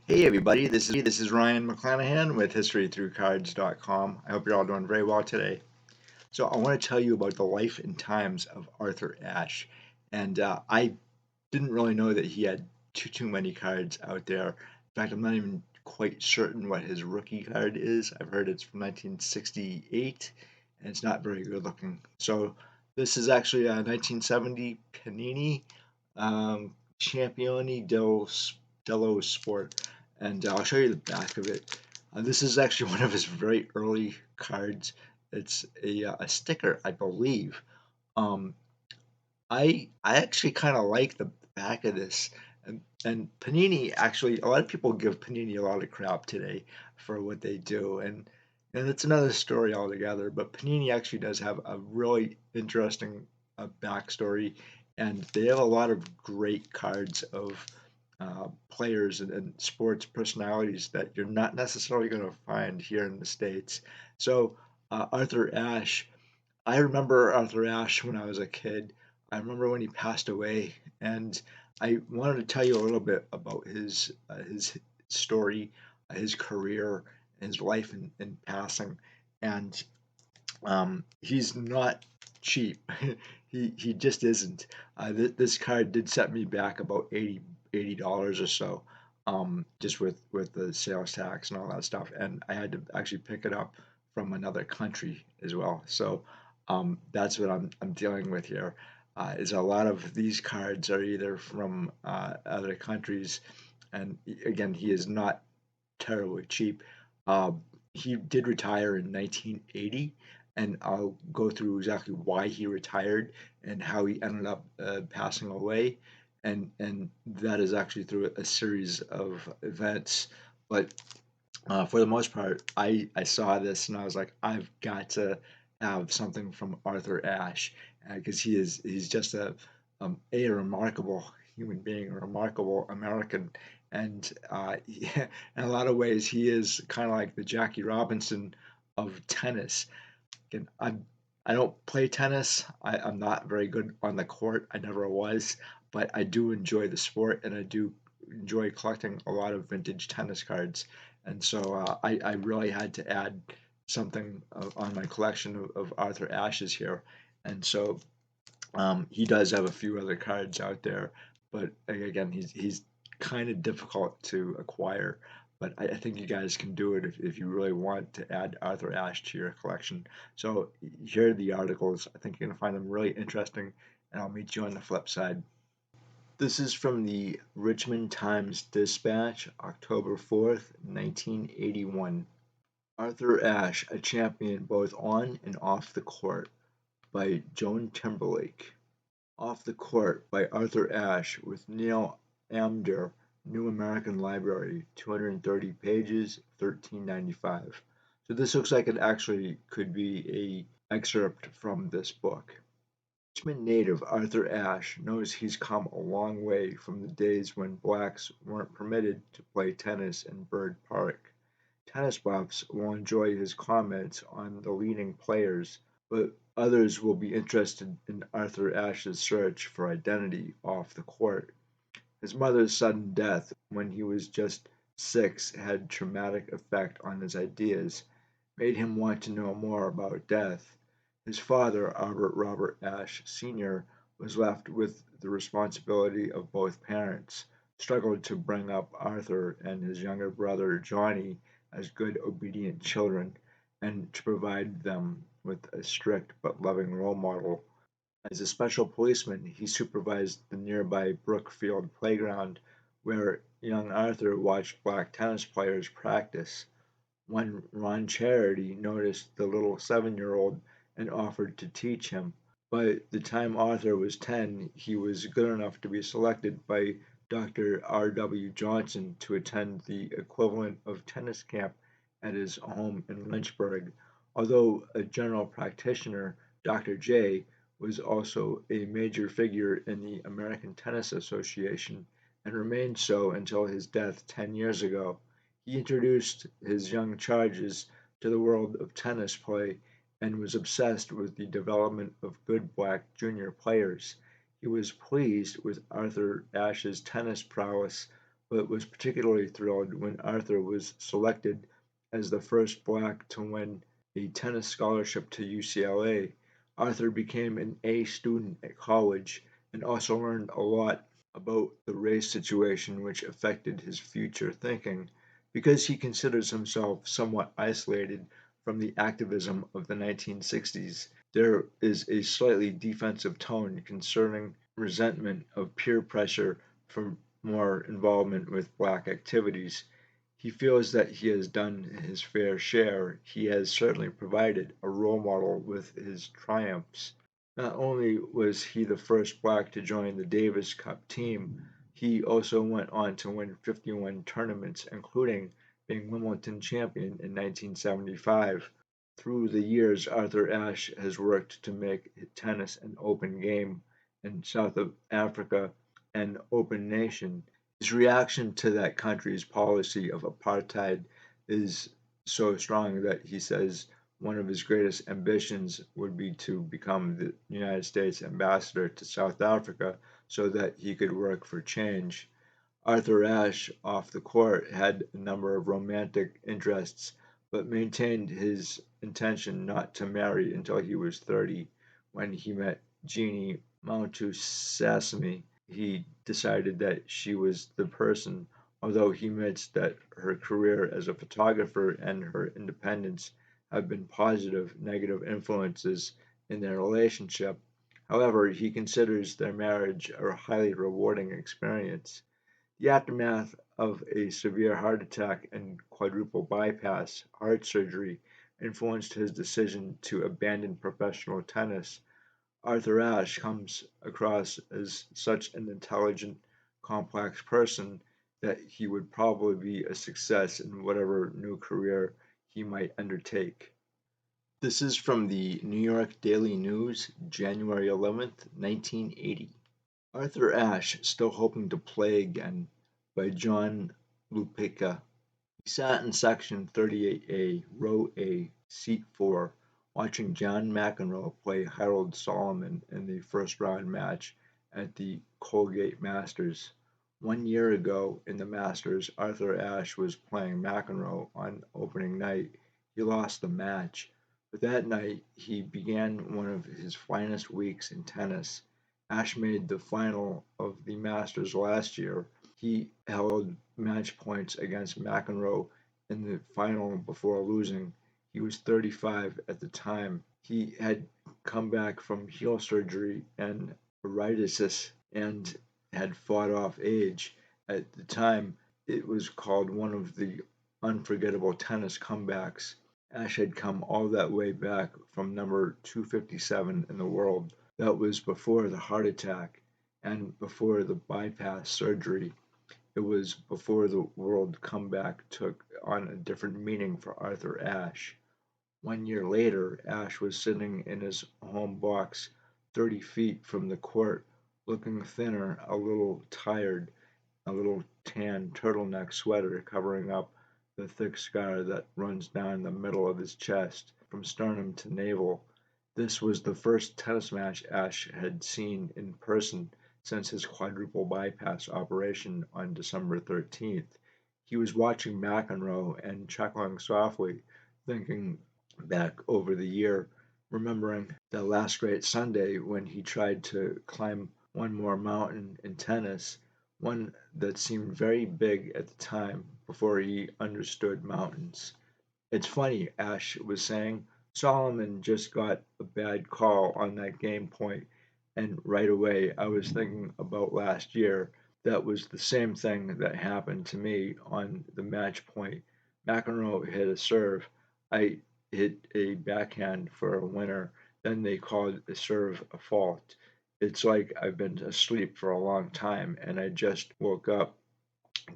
Hey everybody, this is Ryan McClanahan with historythroughcards.com. I hope you're all doing very well today. So I want to tell you about the life and times of Arthur Ashe. And I didn't really know that he had too many cards out there. In fact, I'm not even quite certain what his rookie card is. I've heard it's from 1968, and it's not very good looking. So this is actually a 1970 Panini Campione dello Sport, and I'll show you the back of it. This is actually one of his very early cards. It's a sticker, I believe. Um, I actually kind of like the back of this, and Panini actually a lot of people give Panini a lot of crap today for what they do, and it's another story altogether. But Panini actually does have a really interesting backstory, and they have a lot of great cards of players and sports personalities that you're not necessarily going to find here in the States. So Arthur Ashe, I remember Arthur Ashe when I was a kid. I remember when he passed away, and I wanted to tell you a little bit about his story, his career, his life in passing. And he's not cheap. He just isn't. This card did set me back about $80 or so, just with the sales tax and all that stuff. And I had to actually pick it up from another country as well. So that's what I'm dealing with here. Is a lot of these cards are either from other countries, and again, he is not terribly cheap. Uh, he did retire in 1980, and I'll go through exactly why he retired and how he ended up passing away, and that is actually through a series of events. But for the most part, I saw this and I was like, I've got to have something from Arthur Ashe because he's just a remarkable human being, a remarkable American, and in a lot of ways, he is kind of like the Jackie Robinson of tennis. Again, I don't play tennis. I'm not very good on the court. I never was, but I do enjoy the sport, and I do enjoy collecting a lot of vintage tennis cards. And so I really had to add something on my collection of Arthur Ashes here. And so he does have a few other cards out there, but again, he's kind of difficult to acquire. But I think you guys can do it if you really want to add Arthur Ashe to your collection. So here are the articles. I think you're going to find them really interesting, and I'll meet you on the flip side. This is from the Richmond Times-Dispatch, October 4th, 1981. Arthur Ashe, a champion both on and off the court, by Joan Timberlake. Off the Court by Arthur Ashe with Neil Amdur, New American Library, 230 pages, $13.95. So this looks like it actually could be a excerpt from this book. Richmond native Arthur Ashe knows he's come a long way from the days when blacks weren't permitted to play tennis in Bird Park. Tennis buffs will enjoy his comments on the leading players, but others will be interested in Arthur Ashe's search for identity off the court. His mother's sudden death when he was just 6 had traumatic effect on his ideas, made him want to know more about death. His father, Albert Robert Ashe, Sr., was left with the responsibility of both parents, struggled to bring up Arthur and his younger brother Johnny as good obedient children, and to provide them with a strict but loving role model. As a special policeman, he supervised the nearby Brookfield playground, where young Arthur watched black tennis players practice. One Ron Charity noticed the little 7-year-old and offered to teach him. By the time Arthur was 10, he was good enough to be selected by Dr. R. W. Johnson to attend the equivalent of tennis camp at his home in Lynchburg. Although a general practitioner, Dr. J was also a major figure in the American Tennis Association and remained so until his death 10 years ago. He introduced his young charges to the world of tennis play and was obsessed with the development of good black junior players. He was pleased with Arthur Ashe's tennis prowess, but was particularly thrilled when Arthur was selected as the first black to win a tennis scholarship to UCLA. Arthur became an A student at college and also learned a lot about the race situation, which affected his future thinking. Because he considers himself somewhat isolated from the activism of the 1960s, there is a slightly defensive tone concerning resentment of peer pressure for more involvement with black activities. He feels that he has done his fair share. He has certainly provided a role model with his triumphs. Not only was he the first black to join the Davis Cup team, he also went on to win 51 tournaments, including being Wimbledon champion in 1975. Through the years, Arthur Ashe has worked to make tennis an open game in South Africa, an open nation. His reaction to that country's policy of apartheid is so strong that he says one of his greatest ambitions would be to become the United States ambassador to South Africa so that he could work for change. Arthur Ashe, off the court, had a number of romantic interests, but maintained his intention not to marry until he was 30. When he met Jeannie Mountou he decided that she was the person, although he admits that her career as a photographer and her independence have been positive, negative influences in their relationship. However, he considers their marriage a highly rewarding experience. The aftermath of a severe heart attack and quadruple bypass heart surgery influenced his decision to abandon professional tennis. Arthur Ashe comes across as such an intelligent, complex person that he would probably be a success in whatever new career he might undertake. This is from the New York Daily News, January 11th, 1980. Arthur Ashe, Still Hoping to Play Again, by John Lupica. He sat in section 38A, row A, seat 4, watching John McEnroe play Harold Solomon in the first round match at the Colgate Masters. 1 year ago in the Masters, Arthur Ashe was playing McEnroe on opening night. He lost the match, but that night he began one of his finest weeks in tennis. Ashe made the final of the Masters last year. He held match points against McEnroe in the final before losing. He was 35 at the time. He had come back from heel surgery and iritis and had fought off age. At the time, it was called one of the unforgettable tennis comebacks. Ashe had come all that way back from number 257 in the world. That was before the heart attack and before the bypass surgery. It was before the world comeback took on a different meaning for Arthur Ashe. 1 year later, Ashe was sitting in his home box 30 feet from the court, looking thinner, a little tired, a little tan turtleneck sweater covering up the thick scar that runs down the middle of his chest from sternum to navel. This was the first tennis match Ashe had seen in person since his quadruple bypass operation on December 13th. He was watching McEnroe and chuckling softly, thinking back over the year, remembering the last great Sunday when he tried to climb one more mountain in tennis, one that seemed very big at the time before he understood mountains. It's funny, Ashe was saying. Solomon just got a bad call on that game point, and right away I was thinking about last year. That was the same thing that happened to me on the match point. McEnroe hit a serve. I hit a backhand for a winner. Then they called a serve a fault. It's like I've been asleep for a long time and I just woke up.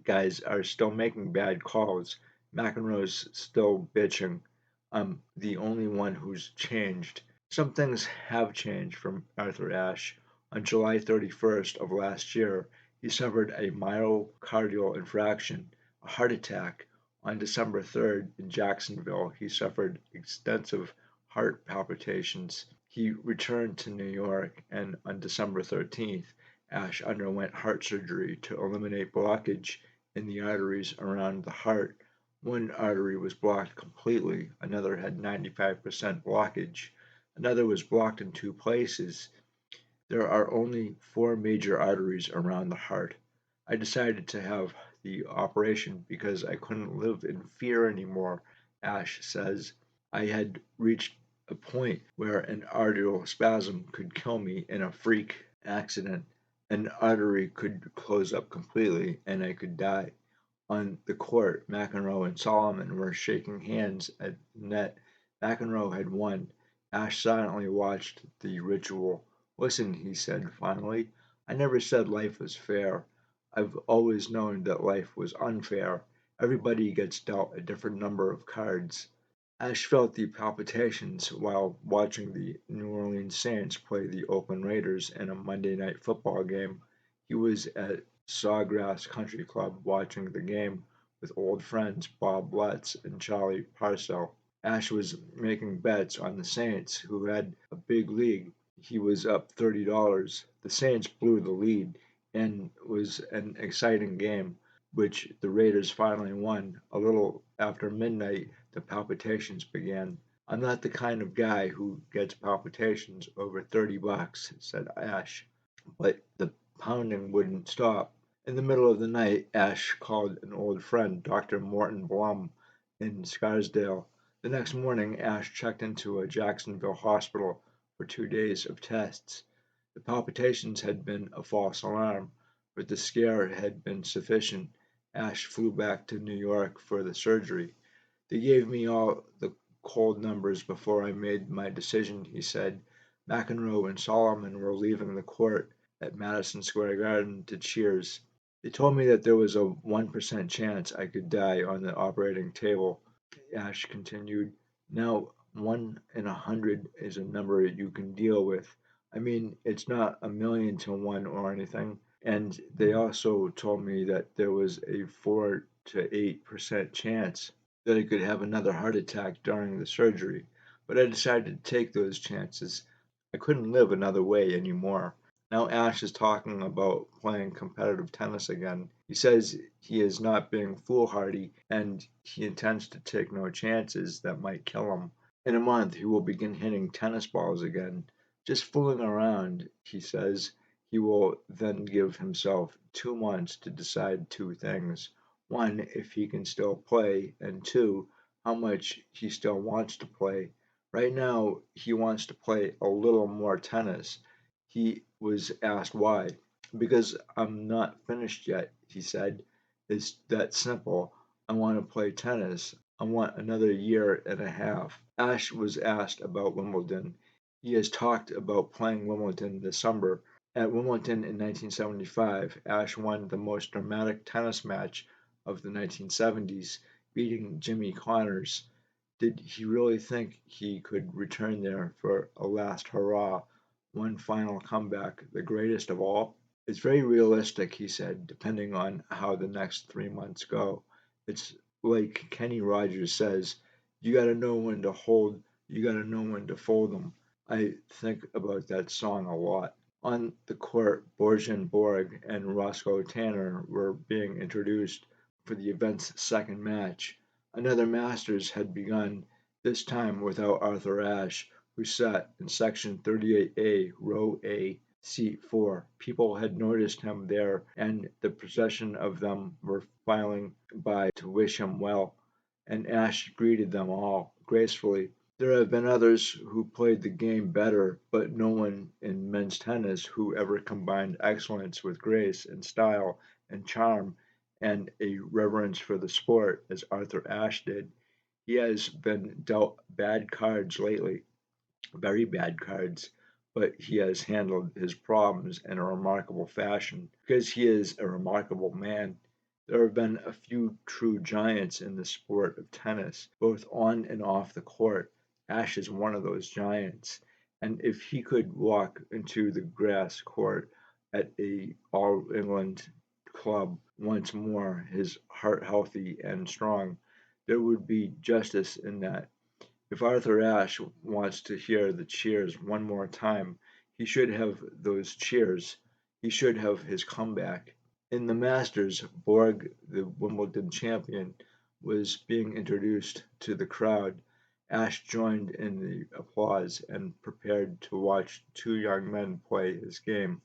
Guys are still making bad calls. McEnroe's still bitching. I'm the only one who's changed. Some things have changed from Arthur Ashe. On July 31st of last year, he suffered a myocardial infarction, a heart attack. On December 3rd in Jacksonville, he suffered extensive heart palpitations. He returned to New York, and on December 13th, Ashe underwent heart surgery to eliminate blockage in the arteries around the heart. One artery was blocked completely, another had 95% blockage, another was blocked in two places. There are only four major arteries around the heart. I decided to have the operation because I couldn't live in fear anymore, Ashe says. I had reached a point where an arterial spasm could kill me in a freak accident. An artery could close up completely and I could die. On the court, McEnroe and Solomon were shaking hands at the net. McEnroe had won. Ashe silently watched the ritual. Listen, he said finally, I never said life was fair. I've always known that life was unfair. Everybody gets dealt a different number of cards. Ashe felt the palpitations while watching the New Orleans Saints play the Oakland Raiders in a Monday night football game. He was at Sawgrass Country Club watching the game with old friends Bob Lutz and Charlie Parcell. Ashe was making bets on the Saints, who had a big league. He was up $30. The Saints blew the lead and was an exciting game, which the Raiders finally won. A little after midnight, the palpitations began. I'm not the kind of guy who gets palpitations over $30, said Ashe. But the pounding wouldn't stop. In the middle of the night, Ashe called an old friend, Dr. Morton Blum, in Scarsdale. The next morning, Ashe checked into a Jacksonville hospital for 2 days of tests. The palpitations had been a false alarm, but the scare had been sufficient. Ashe flew back to New York for the surgery. They gave me all the cold numbers before I made my decision, he said. McEnroe and Solomon were leaving the court at Madison Square Garden to cheers. They told me that there was a 1% chance I could die on the operating table. Ashe continued. Now, 1 in 100 is a number you can deal with. I mean, it's not a million to one or anything. And they also told me that there was a 4 to 8% chance that I could have another heart attack during the surgery. But I decided to take those chances. I couldn't live another way anymore. Now Ashe is talking about playing competitive tennis again. He says he is not being foolhardy and he intends to take no chances that might kill him. In a month, he will begin hitting tennis balls again. Just fooling around, he says. He will then give himself 2 months to decide two things. One, if he can still play, and two, how much he still wants to play. Right now, he wants to play a little more tennis. He was asked why. Because I'm not finished yet, he said. It's that simple. I want to play tennis. I want another year and a half. Ashe was asked about Wimbledon. He has talked about playing Wimbledon this summer. At Wimbledon in 1975, Ashe won the most dramatic tennis match of the 1970s, beating Jimmy Connors. Did he really think he could return there for a last hurrah, one final comeback, the greatest of all? It's very realistic, he said, depending on how the next 3 months go. It's like Kenny Rogers says, you got to know when to hold, you got to know when to fold them. I think about that song a lot. On the court, Borjan Borg and Roscoe Tanner were being introduced for the event's second match. Another Masters had begun, this time without Arthur Ashe, who sat in section 38A, row A, seat 4. People had noticed him there, and the procession of them were filing by to wish him well, and Ashe greeted them all gracefully. There have been others who played the game better, but no one in men's tennis who ever combined excellence with grace and style and charm and a reverence for the sport as Arthur Ashe did. He has been dealt bad cards lately, very bad cards, but he has handled his problems in a remarkable fashion because he is a remarkable man. There have been a few true giants in the sport of tennis, both on and off the court. Ashe is one of those giants, and if he could walk into the grass court at a All England club once more, his heart healthy and strong, there would be justice in that. If Arthur Ashe wants to hear the cheers one more time, he should have those cheers. He should have his comeback. In the Masters, Borg, the Wimbledon champion, was being introduced to the crowd. Ashe joined in the applause and prepared to watch two young men play his game.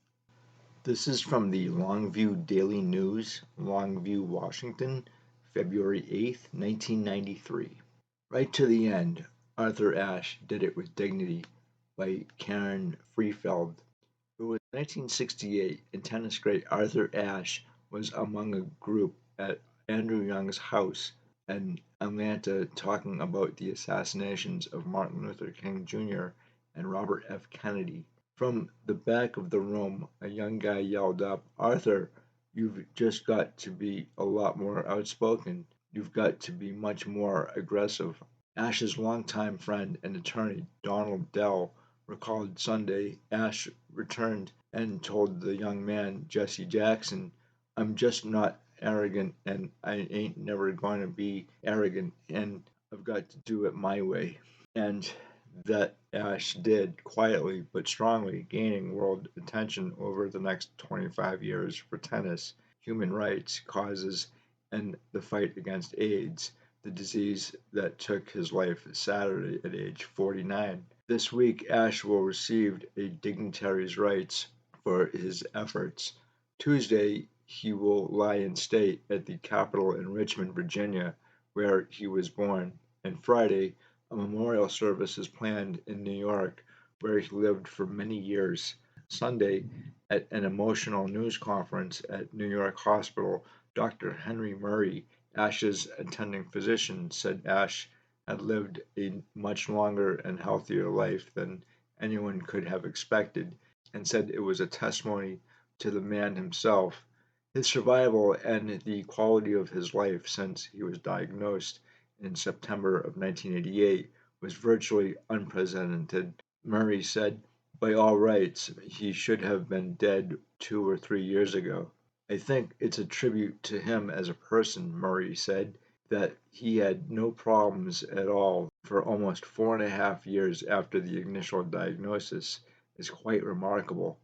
This is from the Longview Daily News, Longview, Washington, February 8th, 1993. Right to the end, Arthur Ashe did it with dignity by Karen Freefeld. It was 1968, and tennis great Arthur Ashe was among a group at Andrew Young's house in Atlanta talking about the assassinations of Martin Luther King Jr. and Robert F. Kennedy. From the back of the room, a young guy yelled up, "Arthur, you've just got to be a lot more outspoken. You've got to be much more aggressive." Ashe's longtime friend and attorney, Donald Dell, recalled Sunday Ashe returned and told the young man, Jesse Jackson, "I'm just not arrogant and I ain't never going to be arrogant and I've got to do it my way." And that Ashe did quietly but strongly, gaining world attention over the next 25 years for tennis, human rights causes, and the fight against AIDS, the disease that took his life Saturday at age 49. This week, Ashe will receive a dignitary's rights for his efforts. Tuesday, he will lie in state at the Capitol in Richmond, Virginia, where he was born, and Friday, a memorial service is planned in New York, where he lived for many years. Sunday, at an emotional news conference at New York Hospital, Dr. Henry Murray, Ashe's attending physician, said Ashe had lived a much longer and healthier life than anyone could have expected, and said it was a testimony to the man himself, his survival, and the quality of his life since he was diagnosed in September of 1988 was virtually unprecedented. Murray said, "By all rights, he should have been dead 2 or 3 years ago. I think it's a tribute to him as a person," Murray said, "that he had no problems at all for almost 4.5 years after the initial diagnosis is quite remarkable."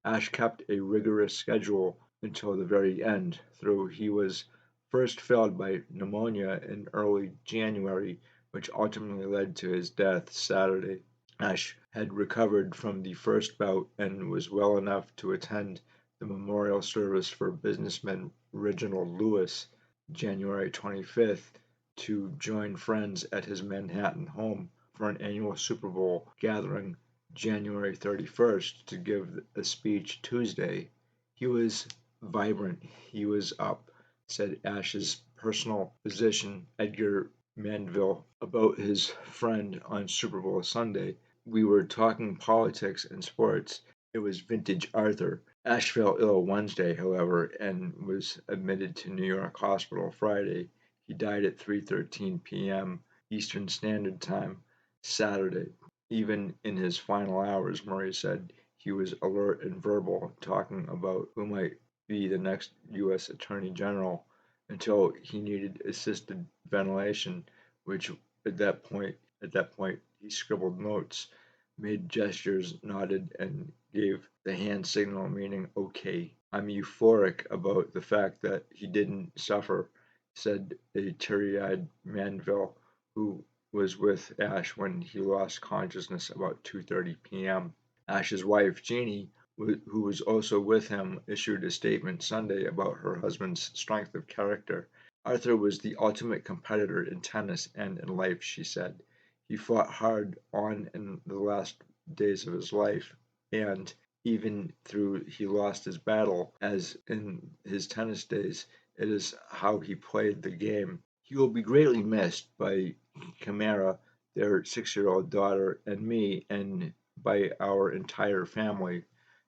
Ashe kept a rigorous schedule until the very end, though he was first failed by pneumonia in early January, which ultimately led to his death Saturday. Ashe had recovered from the first bout and was well enough to attend the memorial service for businessman Reginald Lewis, January 25th, to join friends at his Manhattan home for an annual Super Bowl gathering January 31st to give a speech Tuesday. He was vibrant, he was up, said Ashe's personal physician Edgar Manville about his friend on Super Bowl Sunday. "We were talking politics and sports. It was vintage Arthur." Ashe fell ill Wednesday, however, and was admitted to New York Hospital Friday. He died at 3:13 p.m. Eastern Standard Time Saturday. Even in his final hours, Murray said he was alert and verbal, talking about who might be the next U.S. Attorney General until he needed assisted ventilation, which at that point he scribbled notes, made gestures, nodded, and gave the hand signal meaning "okay." "I'm euphoric about the fact that he didn't suffer," said a teary-eyed Manville, who was with Ashe when he lost consciousness about 2:30 p.m. Ashe's wife, Jeannie, who was also with him, issued a statement Sunday about her husband's strength of character. "Arthur was the ultimate competitor in tennis and in life," she said. "He fought hard on in the last days of his life, and even through he lost his battle, as in his tennis days, it is how he played the game. He will be greatly missed by Camara, their 6-year-old daughter, and me, and by our entire family."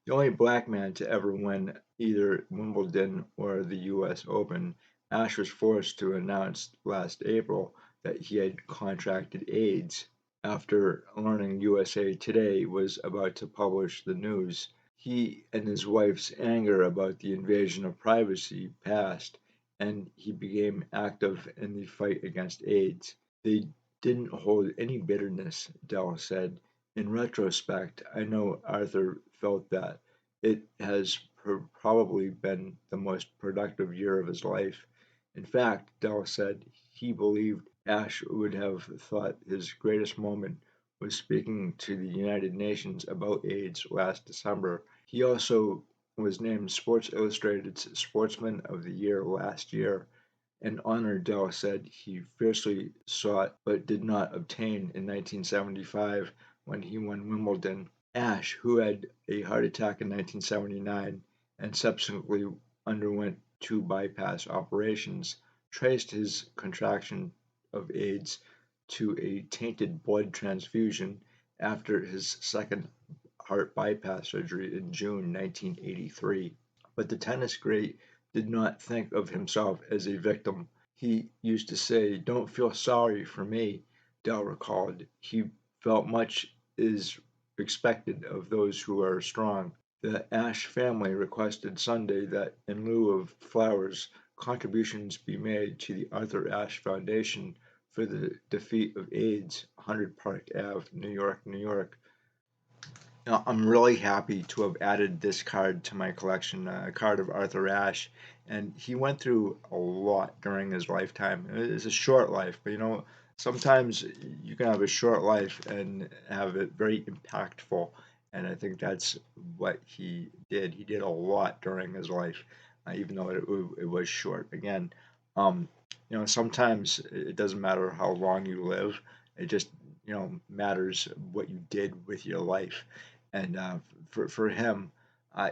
The only black man to ever win either Wimbledon or the U.S. Open, Ashe was forced to announce last April that he had contracted AIDS after learning USA Today was about to publish the news. He and his wife's anger about the invasion of privacy passed, and he became active in the fight against AIDS. "They didn't hold any bitterness," Dell said. "In retrospect, I know Arthur felt that. It has probably been the most productive year of his life. In fact, Dell said he believed Ashe would have thought his greatest moment was speaking to the United Nations about AIDS last December. He also was named Sports Illustrated's Sportsman of the Year last year, an honor Dell said he fiercely sought but did not obtain in 1975 when he won Wimbledon. Ashe, who had a heart attack in 1979 and subsequently underwent two bypass operations, traced his contraction of AIDS to a tainted blood transfusion after his second heart bypass surgery in June 1983. But the tennis great did not think of himself as a victim. He used to say, "Don't feel sorry for me," Dell recalled. He felt much is expected of those who are strong. The Ashe family requested Sunday that, in lieu of flowers, contributions be made to the Arthur Ashe Foundation for the defeat of AIDS, 100 Park Ave, New York, New York. Now, I'm really happy to have added this card to my collection, a card of Arthur Ashe. And he went through a lot during his lifetime. It's a short life, but sometimes you can have a short life and have it very impactful. And I think that's what he did. He did a lot during his life, even though it was short. Again, um, sometimes it doesn't matter how long you live. It just, matters what you did with your life. And for him,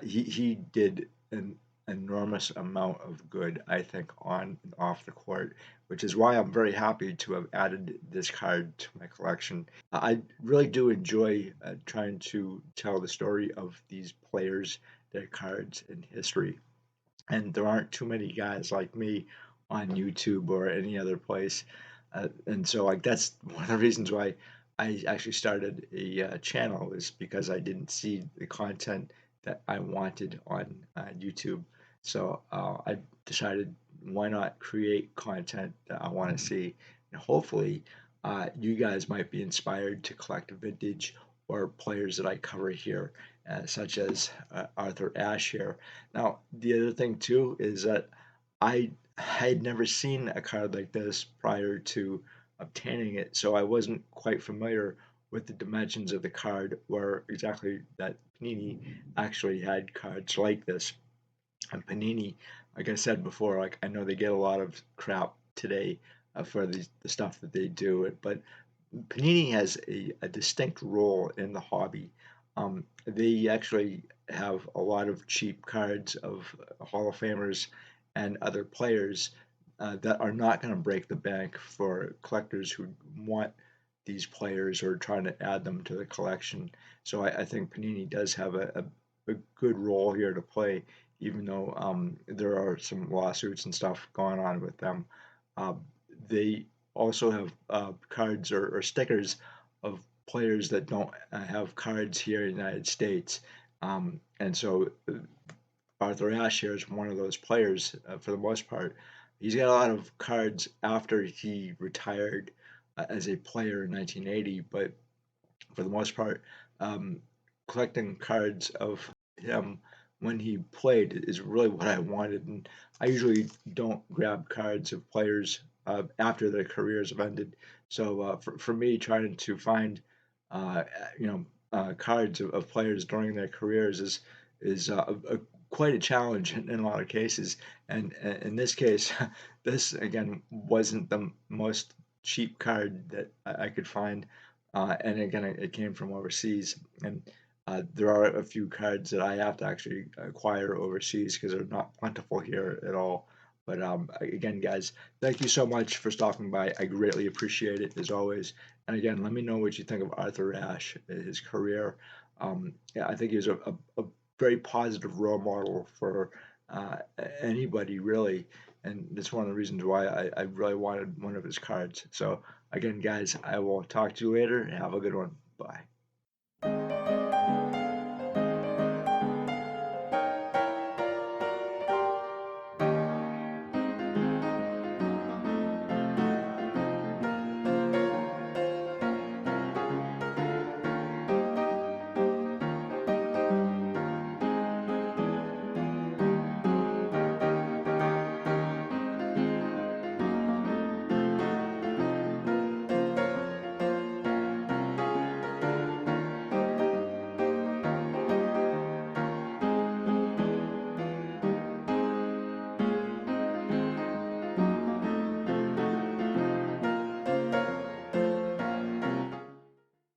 he did an enormous amount of good, I think, on and off the court, which is why I'm very happy to have added this card to my collection. I really do enjoy trying to tell the story of these players, their cards, in history. And there aren't too many guys like me on YouTube or any other place. And so, like, that's one of the reasons why I actually started a channel, is because I didn't see the content that I wanted on YouTube. So I decided, why not create content that I want to see, and hopefully you guys might be inspired to collect vintage or players that I cover here, such as Arthur Ashe here. Now, the other thing too is that I had never seen a card like this prior to obtaining it, so I wasn't quite familiar with the dimensions of the card, or exactly that Panini actually had cards like this. And Panini, like I said before, like, I know they get a lot of crap today for the stuff that they do, but Panini has a distinct role in the hobby. They actually have a lot of cheap cards of Hall of Famers and other players that are not going to break the bank for collectors who want these players or trying to add them to the collection. So I think Panini does have a good role here to play, even though there are some lawsuits and stuff going on with them. Uh, they also have cards or stickers of players that don't have cards here in the United States. And so Arthur Ashe here is one of those players for the most part. He's got a lot of cards after he retired as a player in 1980, but for the most part, um, collecting cards of him when he played is really what I wanted. And I usually don't grab cards of players after their careers have ended. So for me, trying to find uh, you know cards of players during their careers is quite a challenge in a lot of cases. And in this case, this again wasn't the most cheap card that I could find, and again, it came from overseas. And there are a few cards that I have to actually acquire overseas because they're not plentiful here at all. But again, guys, thank you so much for stopping by. I greatly appreciate it, as always. And again, let me know what you think of Arthur Ashe, his career. Yeah, I think he was a very positive role model for uh, anybody, really. And that's one of the reasons why I really wanted one of his cards. So again, guys, I will talk to you later. Have a good one. Bye.